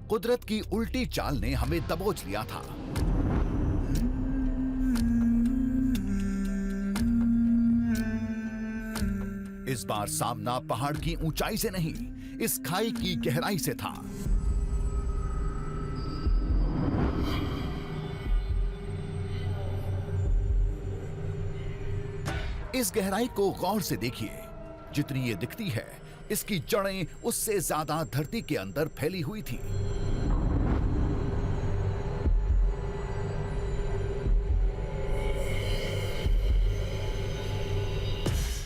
कुदरत की उल्टी चाल ने हमें दबोच लिया था। इस बार सामना पहाड़ की ऊंचाई से नहीं, इस खाई की गहराई से था। इस गहराई को गौर से देखिए। जितनी ये दिखती है, इसकी जड़ें उससे ज्यादा धरती के अंदर फैली हुई थी।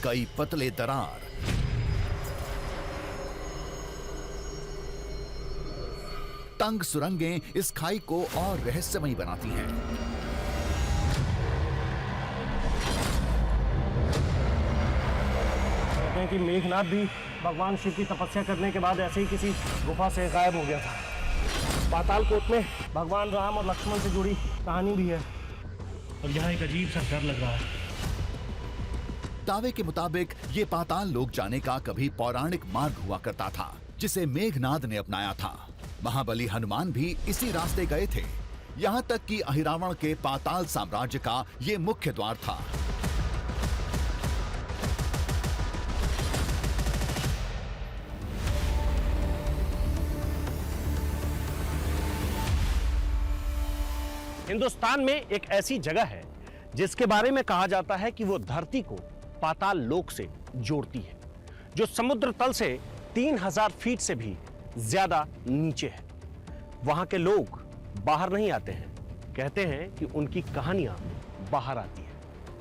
कई पतले दरार, तंग सुरंगें इस खाई को और रहस्यमयी बनाती हैं। कहते हैं कि मेघनाद भी भगवान शिव की तपस्या करने के बाद ऐसे ही किसी गुफा से गायब हो गया था। पाताल कोट में भगवान राम और लक्ष्मण से जुड़ी कहानी भी है और यहाँ एक अजीब सा डर लग रहा है। दावे के मुताबिक ये पाताल लोक जाने का कभी पौराणिक मार्ग हुआ करता था, जिसे मेघनाद ने अपनाया था। महाबली हनुमान भी इसी रास्ते गए थे। यहाँ तक कि अहिरावण के पाताल साम्राज्य का ये मुख्य द्वार था। हिंदुस्तान में एक ऐसी जगह है जिसके बारे में कहा जाता है कि वो धरती को पाताल लोक से जोड़ती है, जो समुद्र तल से 3000 फीट से भी ज्यादा नीचे है। वहां के लोग बाहर नहीं आते हैं, कहते हैं कि उनकी कहानियां बाहर आती है,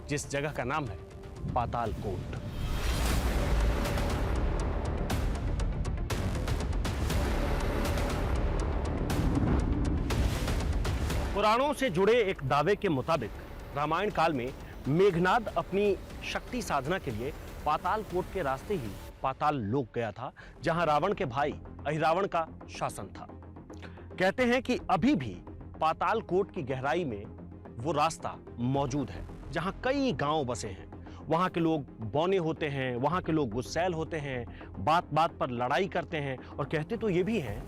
जिस जगह का नाम है पाताल कोट। पुराणों से जुड़े एक दावे के मुताबिक रामायण काल में मेघनाद अपनी शक्ति साधना के लिए पाताल कोट के रास्ते ही पाताल लोक गया था, जहां रावण के भाई अहिरावण का शासन था। कहते हैं कि अभी भी पाताल कोट की गहराई में वो रास्ता मौजूद है, जहां कई गांव बसे हैं। वहां के लोग बौने होते हैं, वहां के लोग गुस्सैल होते हैं, बात बात पर लड़ाई करते हैं और कहते तो ये भी हैं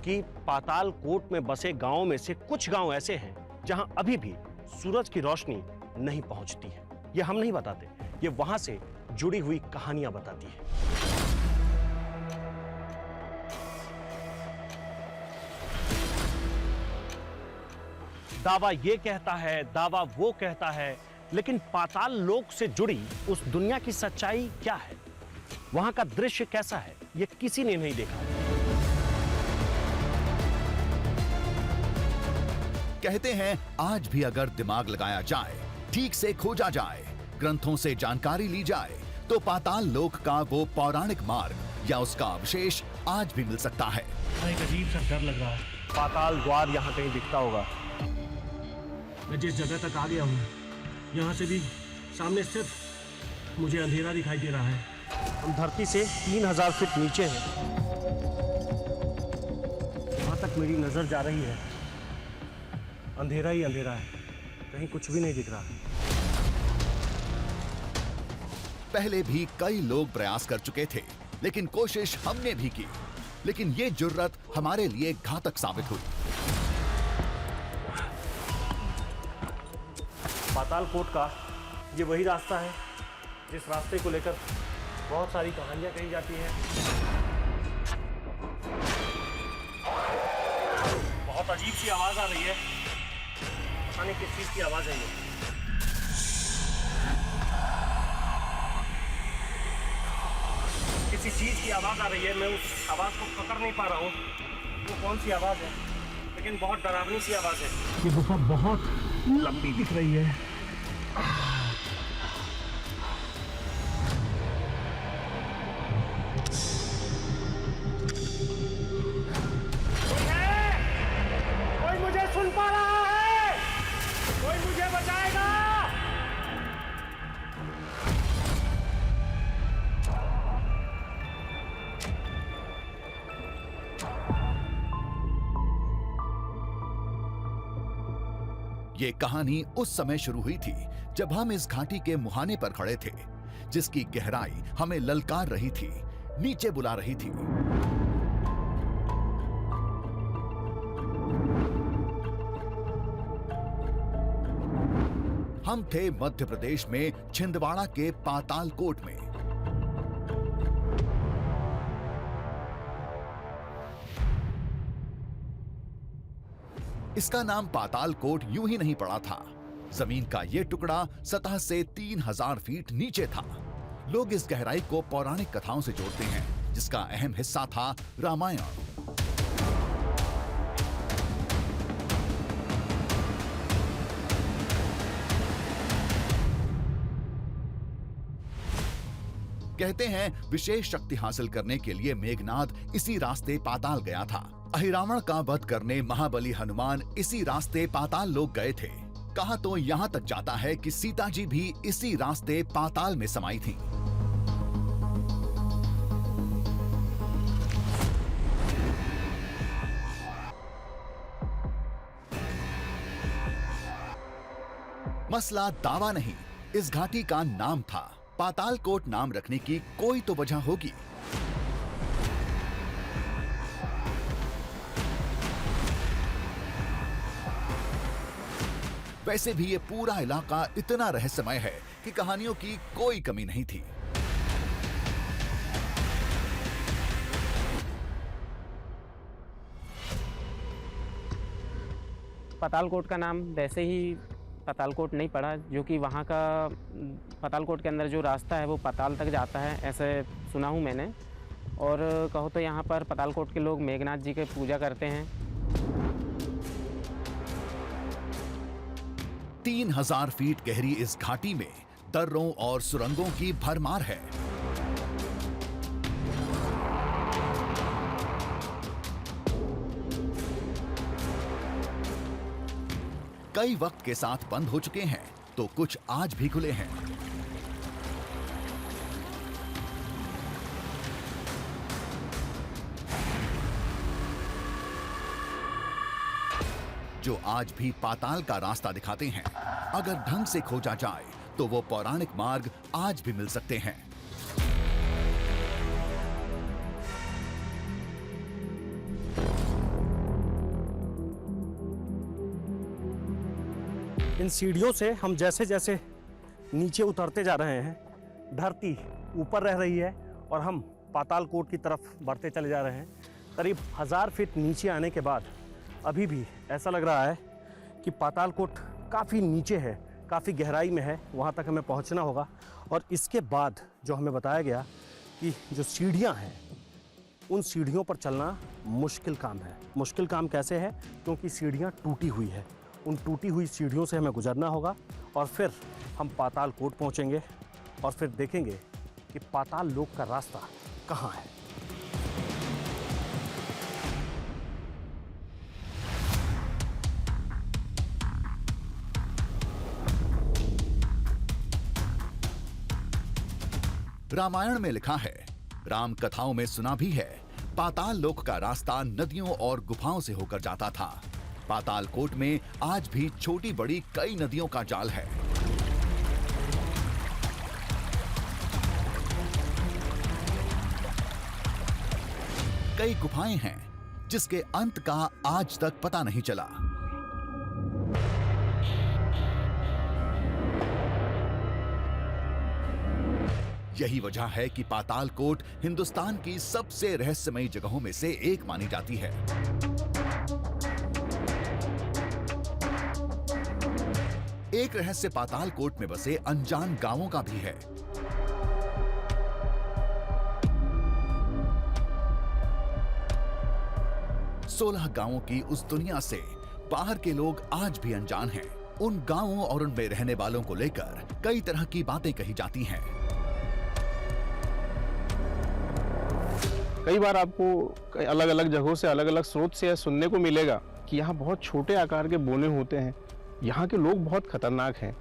कि पाताल कोट में बसे गांवों में से कुछ गांव ऐसे हैं जहां अभी भी सूरज की रोशनी नहीं पहुंचती है। ये हम नहीं बताते, ये वहां से जुड़ी हुई कहानियां बताती है। दावा ये कहता है, दावा वो कहता है, लेकिन पाताल लोक से जुड़ी उस दुनिया की सच्चाई क्या है, वहां का दृश्य कैसा है, ये किसी ने नहीं देखा। कहते हैं आज भी अगर दिमाग लगाया जाए, ठीक से खोजा जाए, ग्रंथों से जानकारी ली जाए, तो पाताल लोक का वो पौराणिक मार्ग या उसका अवशेष आज भी मिल सकता है। एक अजीब सा डर लग रहा है। पाताल द्वार यहाँ कहीं दिखता होगा। मैं जिस जगह तक आ गया हूँ, यहाँ से भी सामने सिर्फ मुझे अंधेरा दिखाई दे रहा है। हम धरती से 3000 फीट नीचे हैं। वहाँ तक मेरी नजर जा रही है, अंधेरा ही अंधेरा है, कहीं कुछ भी नहीं दिख रहा। पहले भी कई लोग प्रयास कर चुके थे, लेकिन कोशिश हमने भी की, लेकिन ये जुर्रत हमारे लिए घातक साबित हुई। पाताल कोट का ये वही रास्ता है जिस रास्ते को लेकर बहुत सारी कहानियां कही जाती हैं। बहुत अजीब सी आवाज आ रही है, पता नहीं किस चीज की आवाज है ये। किसी चीज की आवाज आ रही है, मैं उस आवाज को पकड़ नहीं पा रहा हूँ वो कौन सी आवाज है, लेकिन बहुत डरावनी सी आवाज है। ये गुफा बहुत लंबी दिख रही है। कोई है? कोई मुझे सुन पा रहा है? कोई मुझे बचाएगा? ये कहानी उस समय शुरू हुई थी जब हम इस घाटी के मुहाने पर खड़े थे, जिसकी गहराई हमें ललकार रही थी, नीचे बुला रही थी। हम थे मध्य प्रदेश में छिंदवाड़ा के पातालकोट में। इसका नाम पातालकोट यूं ही नहीं पड़ा था। जमीन का ये टुकड़ा सतह से 3000 फीट नीचे था। लोग इस गहराई को पौराणिक कथाओं से जोड़ते हैं, जिसका अहम हिस्सा था रामायण। कहते हैं विशेष शक्ति हासिल करने के लिए मेघनाद इसी रास्ते पाताल गया था। अहिरावण का वध करने महाबली हनुमान इसी रास्ते पाताल लोक गए थे। कहा तो यहाँ तक जाता है कि सीता जी भी इसी रास्ते पाताल में समाई थीं। मसला दावा नहीं, इस घाटी का नाम था। पातालकोट नाम रखने की कोई तो वजह होगी। वैसे भी ये पूरा इलाका इतना रहस्यमय है कि कहानियों की कोई कमी नहीं थी। पातालकोट का नाम वैसे ही पातालकोट नहीं पड़ा, जो कि वहाँ का पातालकोट के अंदर जो रास्ता है वो पाताल तक जाता है, ऐसे सुना हूँ मैंने। और कहो तो यहाँ पर पातालकोट के लोग मेघनाथ जी की पूजा करते हैं। 3000 फीट गहरी इस घाटी में दर्रों और सुरंगों की भरमार है। कई वक्त के साथ बंद हो चुके हैं तो कुछ आज भी खुले हैं। जो आज भी पाताल का रास्ता दिखाते हैं। अगर ढंग से खोजा जाए तो वो पौराणिक मार्ग आज भी मिल सकते हैं। इन सीढ़ियों से हम जैसे जैसे नीचे उतरते जा रहे हैं, धरती ऊपर रह रही है और हम पातालकोट की तरफ बढ़ते चले जा रहे हैं। करीब 1000 फीट नीचे आने के बाद अभी भी ऐसा लग रहा है कि पातालकोट काफ़ी नीचे है, काफ़ी गहराई में है। वहाँ तक हमें पहुँचना होगा। और इसके बाद जो हमें बताया गया कि जो सीढ़ियाँ हैं, उन सीढ़ियों पर चलना मुश्किल काम है। मुश्किल काम कैसे है? क्योंकि सीढ़ियाँ टूटी हुई है। उन टूटी हुई सीढ़ियों से हमें गुजरना होगा और फिर हम पातालकोट पहुँचेंगे और फिर देखेंगे कि पाताल लोक का रास्ता कहाँ है। रामायण में लिखा है, राम कथाओं में सुना भी है, पाताल लोक का रास्ता नदियों और गुफाओं से होकर जाता था। पातालकोट में आज भी छोटी बड़ी कई नदियों का जाल है। कई गुफाएं हैं जिसके अंत का आज तक पता नहीं चला। यही वजह है कि पातालकोट हिंदुस्तान की सबसे रहस्यमयी जगहों में से एक मानी जाती है। एक रहस्य पातालकोट में बसे अनजान गांवों का भी है। सोलह गांवों की उस दुनिया से बाहर के लोग आज भी अनजान हैं। उन गांवों और उनमें रहने वालों को लेकर कई तरह की बातें कही जाती हैं। कई बार आपको अलग अलग जगहों से अलग अलग स्रोत से सुनने को मिलेगा कि यहाँ बहुत छोटे आकार के बोने होते हैं। यहाँ के लोग बहुत खतरनाक हैं।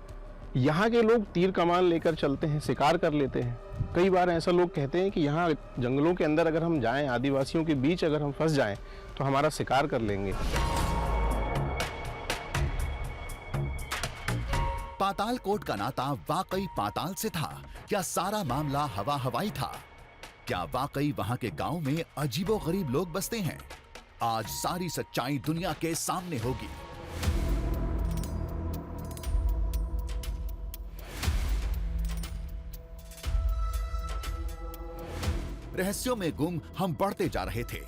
यहाँ के लोग तीर कमान लेकर चलते हैं, शिकार कर लेते हैं। कई बार ऐसा लोग कहते हैं कि यहाँ जंगलों के अंदर अगर हम जाएं, आदिवासियों के बीच अगर हम फंस जाएं तो हमारा शिकार कर लेंगे। पातालकोट का नाता वाकई पाताल से था? क्या सारा मामला हवा हवाई था? क्या वाकई वहां के गांव में अजीबोगरीब लोग बसते हैं? आज सारी सच्चाई दुनिया के सामने होगी। रहस्यों में गुम हम बढ़ते जा रहे थे।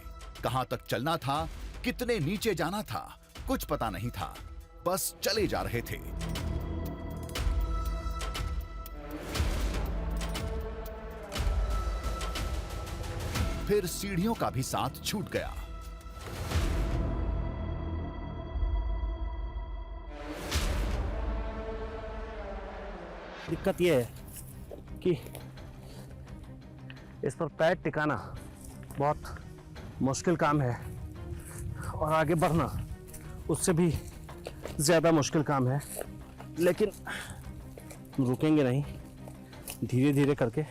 कहां तक चलना था, कितने नीचे जाना था, कुछ पता नहीं था, बस चले जा रहे थे। फिर सीढ़ियों का भी साथ छूट गया। दिक्कत यह है कि इस पर पैर टिकाना बहुत मुश्किल काम है और आगे बढ़ना उससे भी ज़्यादा मुश्किल काम है, लेकिन रुकेंगे नहीं, धीरे धीरे करके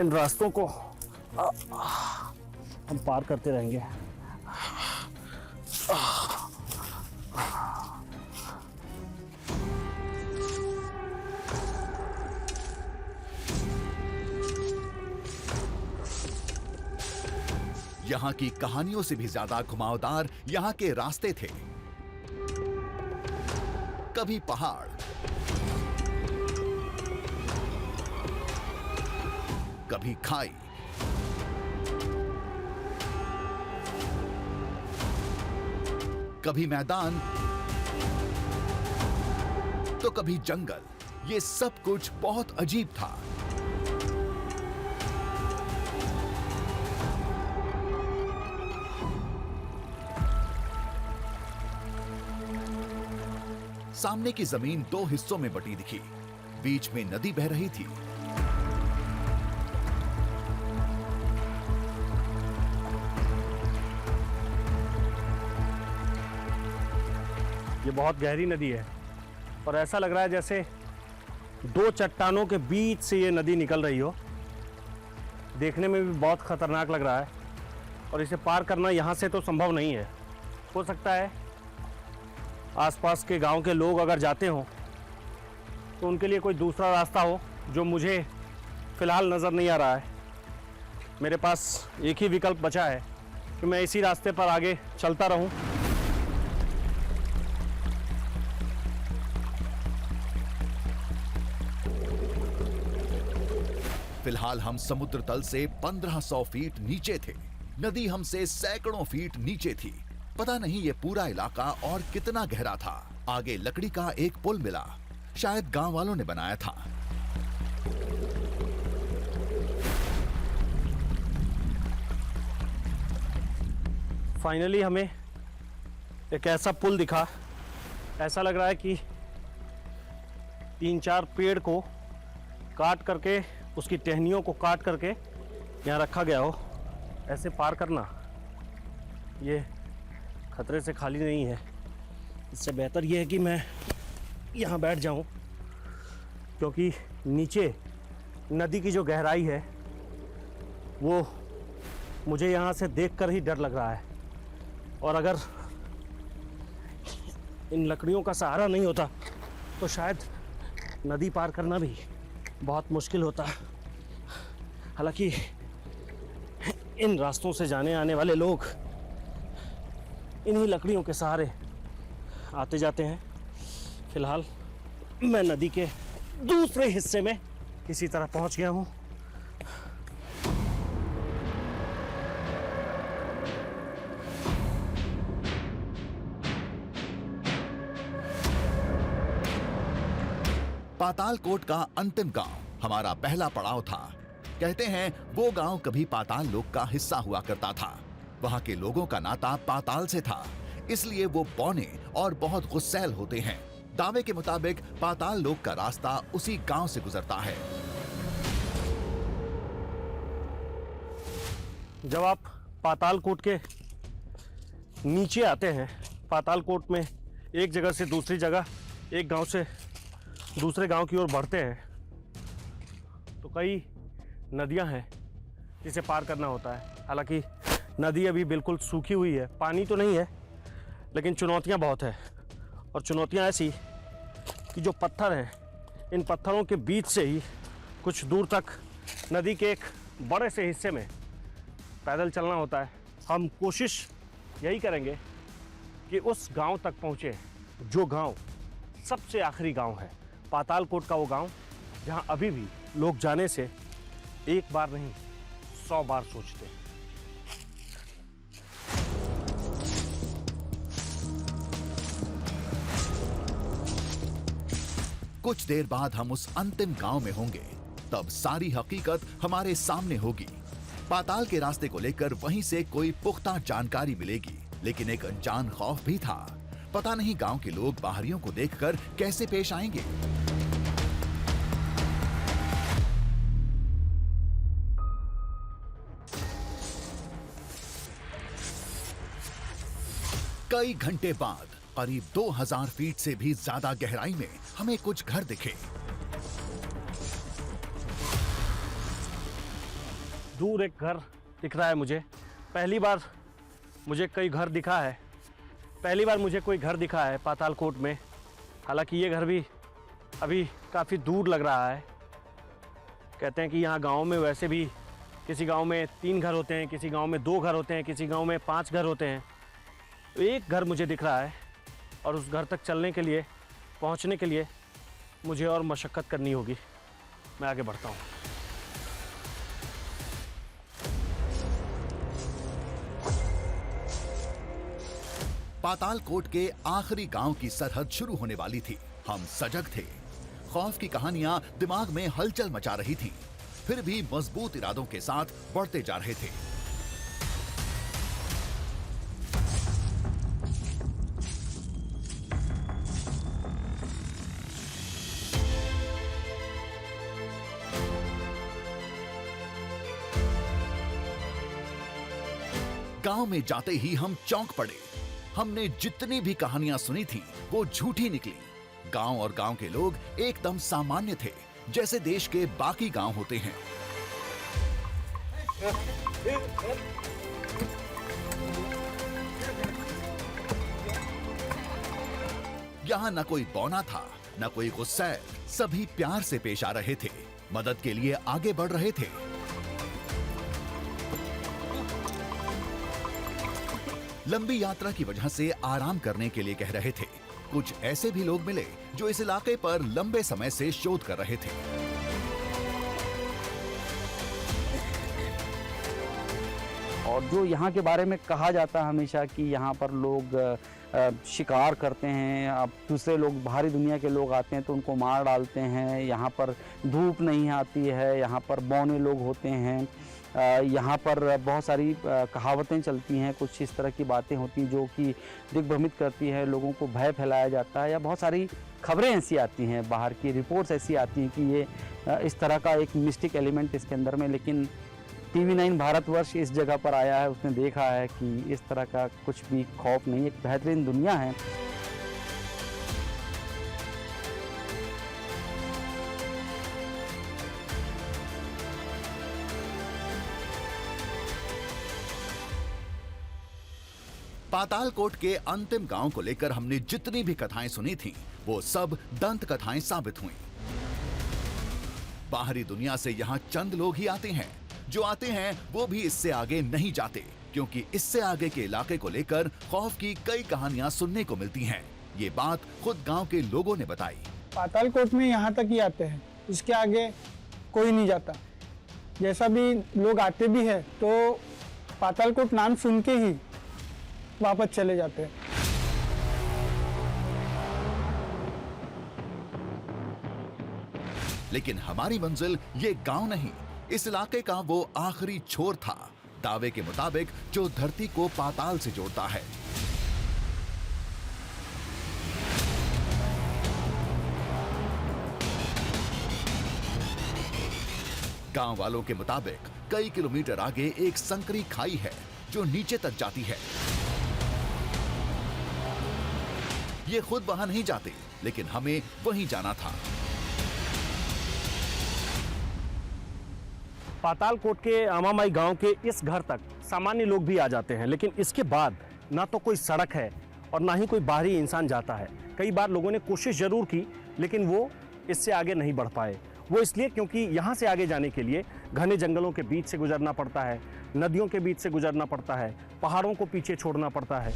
इन रास्तों को हम पार करते रहेंगे। यहाँ की कहानियों से भी ज्यादा घुमावदार यहाँ के रास्ते थे। कभी पहाड़, कभी खाई, कभी मैदान, तो कभी जंगल। ये सब कुछ बहुत अजीब था। सामने की जमीन दो हिस्सों में बटी दिखी। बीच में नदी बह रही थी। ये बहुत गहरी नदी है और ऐसा लग रहा है जैसे दो चट्टानों के बीच से ये नदी निकल रही हो। देखने में भी बहुत खतरनाक लग रहा है और इसे पार करना यहाँ से तो संभव नहीं है। हो सकता है आसपास के गांव के लोग अगर जाते हों तो उनके लिए कोई दूसरा रास्ता हो जो मुझे फ़िलहाल नज़र नहीं आ रहा है। मेरे पास एक ही विकल्प बचा है कि मैं इसी रास्ते पर आगे चलता रहूं। फिलहाल हम समुद्र तल से 1500 फीट नीचे थे। नदी हमसे सैकड़ों फीट नीचे थी। पता नहीं ये पूरा इलाका और कितना गहरा था। आगे लकड़ी का एक पुल मिला, शायद गांव वालों ने बनाया था। फाइनली हमें एक ऐसा पुल दिखा। ऐसा लग रहा है कि 3-4 पेड़ को काट करके, उसकी टहनियों को काट करके यहाँ रखा गया हो। ऐसे पार करना ये खतरे से खाली नहीं है। इससे बेहतर ये है कि मैं यहाँ बैठ जाऊँ, क्योंकि नीचे नदी की जो गहराई है वो मुझे यहाँ से देखकर ही डर लग रहा है। और अगर इन लकड़ियों का सहारा नहीं होता तो शायद नदी पार करना भी बहुत मुश्किल होता। हालांकि इन रास्तों से जाने आने वाले लोग इन्हीं लकड़ियों के सहारे आते जाते हैं। फिलहाल मैं नदी के दूसरे हिस्से में किसी तरह पहुंच गया हूं। पातालकोट का अंतिम गांव हमारा पहला पड़ाव था। कहते हैं वो गांव कभी पाताल लोक का हिस्सा हुआ करता था। वहां के लोगों का नाता पाताल से था, इसलिए वो बौने और बहुत गुस्सैल होते हैं। दावे के मुताबिक पाताल लोक का रास्ता उसी गांव से गुजरता है। जब आप पातालकोट के नीचे आते हैं, पातालकोट में एक जगह से दूसरी जगह, एक गांव से दूसरे गांव की ओर बढ़ते हैं, तो कई नदियां हैं जिसे पार करना होता है। हालांकि नदी अभी बिल्कुल सूखी हुई है, पानी तो नहीं है, लेकिन चुनौतियां बहुत है। और चुनौतियां ऐसी कि जो पत्थर हैं, इन पत्थरों के बीच से ही कुछ दूर तक नदी के एक बड़े से हिस्से में पैदल चलना होता है। हम कोशिश यही करेंगे कि उस गांव तक पहुँचे जो गांव सबसे आखिरी गांव है। पातालकोट का वो गांव जहां अभी भी लोग जाने से एक बार नहीं 100 बार सोचते हैं। कुछ देर बाद हम उस अंतिम गांव में होंगे, तब सारी हकीकत हमारे सामने होगी। पाताल के रास्ते को लेकर वहीं से कोई पुख्ता जानकारी मिलेगी, लेकिन एक अनजान खौफ भी था। पता नहीं गांव के लोग बाहरियों को देखकर कैसे पेश आएंगे। कई घंटे बाद करीब 2000 फीट से भी ज्यादा गहराई में हमें कुछ घर दिखे। दूर एक घर दिख रहा है मुझे। पहली बार मुझे कोई घर दिखा है, पहली बार मुझे कोई घर दिखा है पातालकोट में। हालांकि ये घर भी अभी काफ़ी दूर लग रहा है। कहते हैं कि यहाँ गांव में वैसे भी किसी गांव में 3 घर होते हैं, किसी गांव में 2 घर होते हैं, किसी गांव में 5 घर होते हैं। तो एक घर मुझे दिख रहा है और उस घर तक चलने के लिए, पहुँचने के लिए मुझे और मशक्क़त करनी होगी। मैं आगे बढ़ता हूँ। पातालकोट के आखिरी गांव की सरहद शुरू होने वाली थी। हम सजग थे। खौफ की कहानियां दिमाग में हलचल मचा रही थीं, फिर भी मजबूत इरादों के साथ बढ़ते जा रहे थे। गांव में जाते ही हम चौंक पड़े। हमने जितनी भी कहानियां सुनी थी वो झूठी निकली। गांव और गांव के लोग एकदम सामान्य थे, जैसे देश के बाकी गांव होते हैं। यहाँ न कोई बौना था, न कोई गुस्सैल। सभी प्यार से पेश आ रहे थे, मदद के लिए आगे बढ़ रहे थे। लंबी यात्रा की वजह से आराम करने के लिए कह रहे थे। कुछ ऐसे भी लोग मिले जो इस इलाके पर लंबे समय से शोध कर रहे थे। और जो यहाँ के बारे में कहा जाता है हमेशा कि यहाँ पर लोग शिकार करते हैं, अब दूसरे लोग, बाहरी दुनिया के लोग आते हैं तो उनको मार डालते हैं। यहाँ पर धूप नहीं आती है, यहाँ पर बौने लोग होते हैं, यहाँ पर बहुत सारी कहावतें चलती हैं, कुछ इस तरह की बातें होती हैं जो कि दिग्भ्रमित करती है, लोगों को भय फैलाया जाता है, या बहुत सारी खबरें ऐसी आती हैं, बाहर की रिपोर्ट्स ऐसी आती हैं कि ये इस तरह का एक मिस्टिक एलिमेंट इसके अंदर में। लेकिन TV9 भारतवर्ष इस जगह पर आया है, उसने देखा है कि इस तरह का कुछ भी खौफ नहीं, एक बेहतरीन दुनिया है। पातालकोट के अंतिम गांव को लेकर हमने जितनी भी कथाएं सुनी थीं, वो सब दंत कथाएं साबित हुईं। बाहरी दुनिया से यहाँ चंद लोग ही आते हैं। जो आते हैं वो भी इससे आगे नहीं जाते, क्योंकि इससे आगे के इलाके को लेकर खौफ की कई कहानियां सुनने को मिलती हैं। ये बात खुद गांव के लोगों ने बताई। पातालकोट में यहाँ तक ही आते हैं, इसके आगे कोई नहीं जाता। जैसा भी लोग आते भी हैं तो पातालकोट नाम सुन के ही वापस चले जाते हैं। लेकिन हमारी मंजिल ये गांव नहीं, इस इलाके का वो आखिरी छोर था, दावे के मुताबिक जो धरती को पाताल से जोड़ता है। गांव वालों के मुताबिक कई किलोमीटर आगे एक संकरी खाई है जो नीचे तक जाती है। ये खुद वहां नहीं जाते, लेकिन हमें वहीं जाना था। पातालकोट के अमामाई गांव के इस घर तक सामान्य लोग भी आ जाते हैं, लेकिन इसके बाद ना तो कोई सड़क है और ना ही कोई बाहरी इंसान जाता है। कई बार लोगों ने कोशिश जरूर की, लेकिन वो इससे आगे नहीं बढ़ पाए। वो इसलिए क्योंकि यहाँ से आगे जाने के लिए घने जंगलों के बीच से गुजरना पड़ता है, नदियों के बीच से गुजरना पड़ता है, पहाड़ों को पीछे छोड़ना पड़ता है।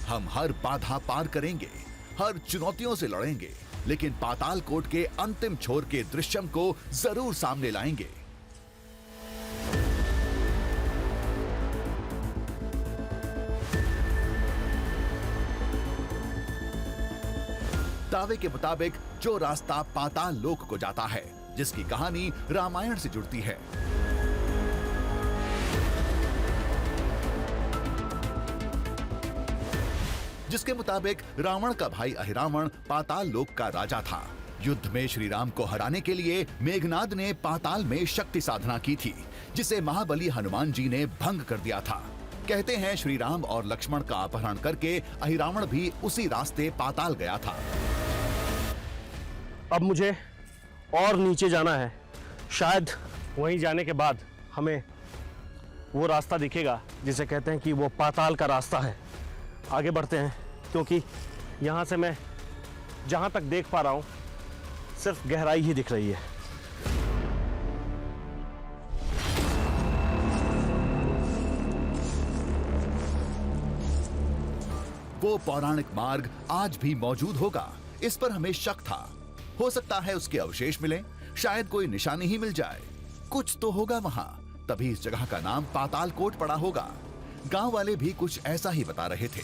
हम हम हर बाधा पार करेंगे, हर चुनौतियों से लड़ेंगे, लेकिन पातालकोट के अंतिम छोर के दृश्यम को जरूर सामने लाएंगे। दावे के मुताबिक जो रास्ता पाताल लोक को जाता है, जिसकी कहानी रामायण से जुड़ती है, जिसके मुताबिक रावण का भाई अहिरावण पाताल लोक का राजा था। युद्ध में श्री राम को हराने के लिए मेघनाद ने पाताल में शक्ति साधना की थी, जिसे महाबली हनुमान जी ने भंग कर दिया था। कहते हैं श्री राम और लक्ष्मण का अपहरण करके अहिरावण भी उसी रास्ते पाताल गया था। अब मुझे और नीचे जाना है। शायद वहीं जाने के बाद हमें वो रास्ता दिखेगा जिसे कहते हैं कि वो पाताल का रास्ता है। आगे बढ़ते हैं, क्योंकि यहाँ से मैं जहाँ तक देख पा रहा हूँ सिर्फ गहराई ही दिख रही है। वो पौराणिक मार्ग आज भी मौजूद होगा, इस पर हमें शक था। हो सकता है उसके अवशेष मिलें, शायद कोई निशानी ही मिल जाए। कुछ तो होगा वहां, तभी इस जगह का नाम पातालकोट पड़ा होगा। गांव वाले भी कुछ ऐसा ही बता रहे थे।